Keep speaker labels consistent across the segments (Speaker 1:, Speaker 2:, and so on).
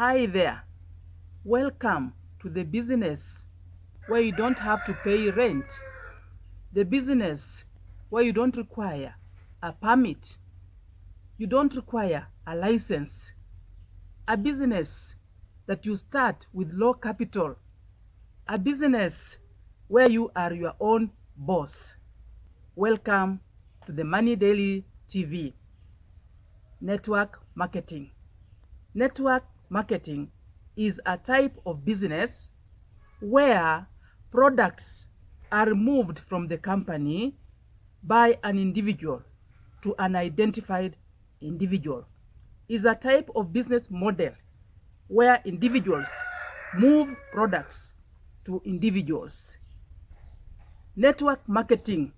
Speaker 1: Hi there. Welcome to the business where you don't have to pay rent. The business where you don't require a permit. You don't require a license. A business that you start with low capital. A business where you are your own boss. Welcome to the Money Daily TV. Network marketing. Network marketing is a type of business where products are moved from the company by an individual to an identified individual. Is a type of business model where individuals move products to individuals. Network marketing,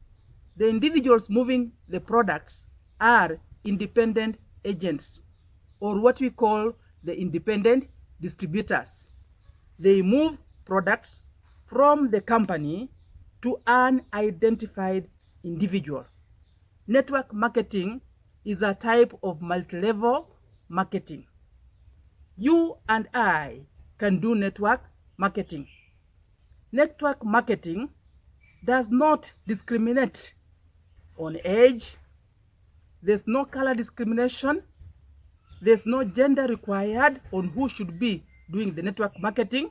Speaker 1: the individuals moving the products are independent agents, or what we call the independent distributors. They move products from the company to an identified individual. Network marketing is a type of multi-level marketing. You and I can do network marketing. Network marketing does not discriminate on age. There's no color discrimination. There's no gender required on who should be doing the network marketing.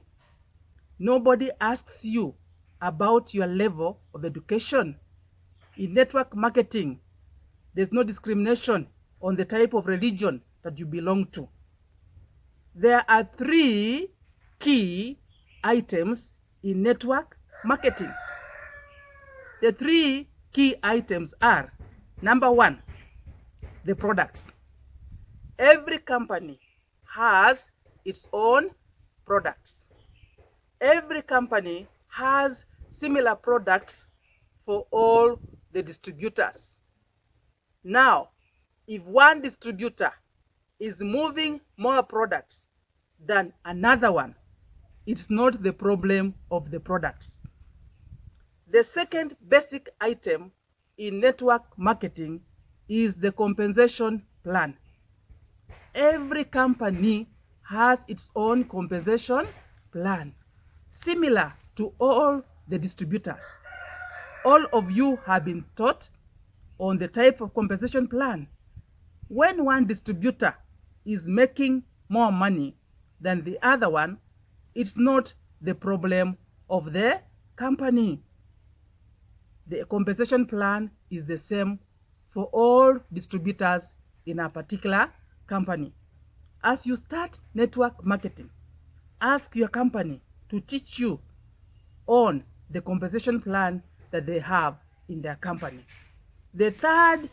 Speaker 1: Nobody asks you about your level of education. In network marketing, there's no discrimination on the type of religion that you belong to. There are 3 key items in network marketing. The 3 key items are, number 1, the products. Every company has its own products. Every company has similar products for all the distributors. Now, if one distributor is moving more products than another one, it's not the problem of the products. The second basic item in network marketing is the compensation plan. Every company has its own compensation plan, similar to all the distributors. All of you have been taught on the type of compensation plan. When one distributor is making more money than the other one, it's not the problem of the company. The compensation plan is the same for all distributors in a particular company. As you start network marketing, ask your company to teach you on the compensation plan that they have in their company. The third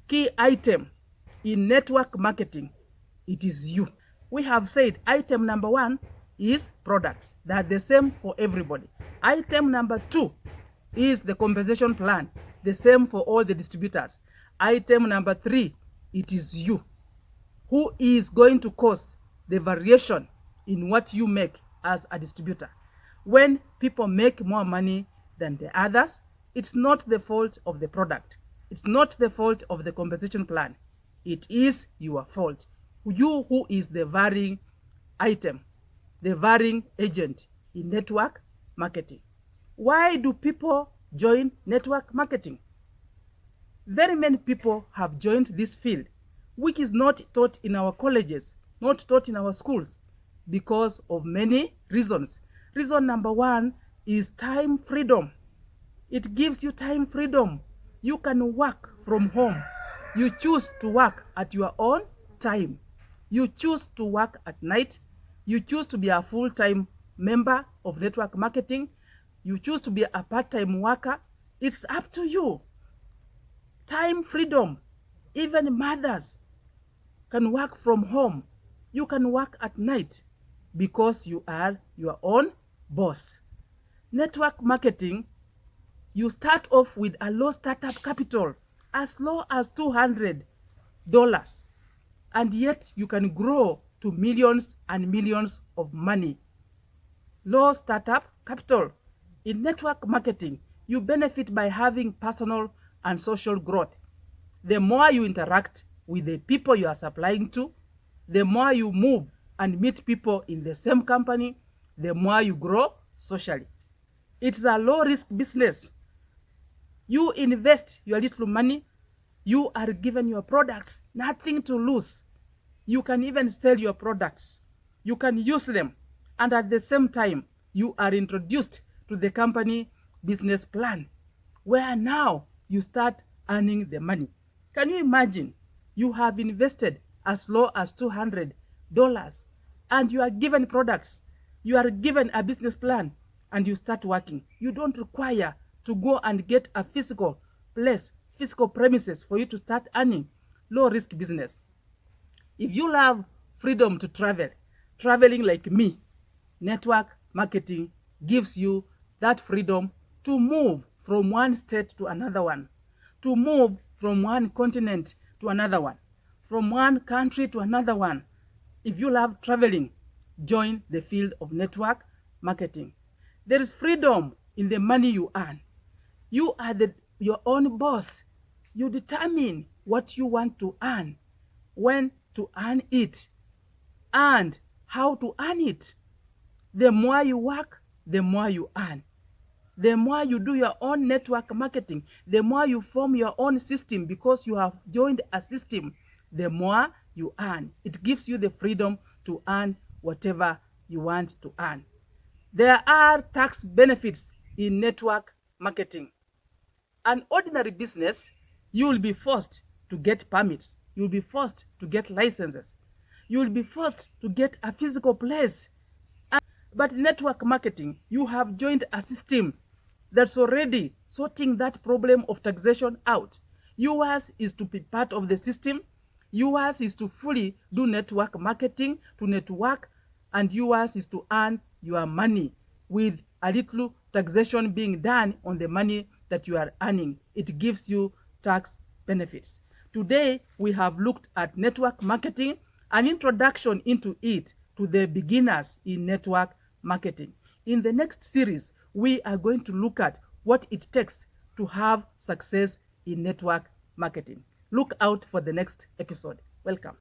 Speaker 1: key item in network marketing, it is you. We have said item number 1 is products. They are the same for everybody. Item number 2 is the compensation plan, the same for all the distributors. Item number 3, it is you. Who is going to cause the variation in what you make as a distributor? When people make more money than the others, it's not the fault of the product. It's not the fault of the compensation plan. It is your fault. You who is the varying item, the varying agent in network marketing. Why do people join network marketing? Very many people have joined this field, which is not taught in our colleges, not taught in our schools, because of many reasons. Reason number 1 is time freedom. It gives you time freedom. You can work from home. You choose to work at your own time. You choose to work at night. You choose to be a full-time member of network marketing. You choose to be a part-time worker. It's up to you. Time freedom. Even mothers can work from home. You can work at night because you are your own boss. Network marketing, you start off with a low startup capital, as low as $200, and yet you can grow to millions and millions of money. Low startup capital. In network marketing, you benefit by having personal and social growth. The more you interact with the people you are supplying to, The more you move and meet people in the same company, the more you grow socially. It's a low-risk business. You invest your little money, you are given your products, nothing to lose. You can even sell your products. You can use them. And at the same time, you are introduced to the company business plan, where now you start earning the money. Can you imagine? You have invested as low as $200 and you are given products. You are given a business plan and you start working. You don't require to go and get a physical place, physical premises for you to start earning. Low risk business. If you love freedom to travel, traveling like me, network marketing gives you that freedom to move from one state to another one, to move from one continent to another one, from one country to another one. If you love traveling, join the field of network marketing. There is freedom in the money you earn. You are your own boss. You determine what you want to earn, when to earn it, and how to earn it. The more you work, the more you earn. The more you do your own network marketing, the more you form your own system because you have joined a system, the more you earn. It gives you the freedom to earn whatever you want to earn. There are tax benefits in network marketing. An ordinary business, you will be forced to get permits. You will be forced to get licenses. You will be forced to get a physical place. But network marketing, you have joined a system that's already sorting that problem of taxation out. Yours is to be part of the system. Yours is to fully do network marketing, to network, and yours is to earn your money with a little taxation being done on the money that you are earning. It gives you tax benefits. Today, we have looked at network marketing, an introduction into it to the beginners in network marketing. In the next series, we are going to look at what it takes to have success in network marketing. Look out for the next episode. Welcome.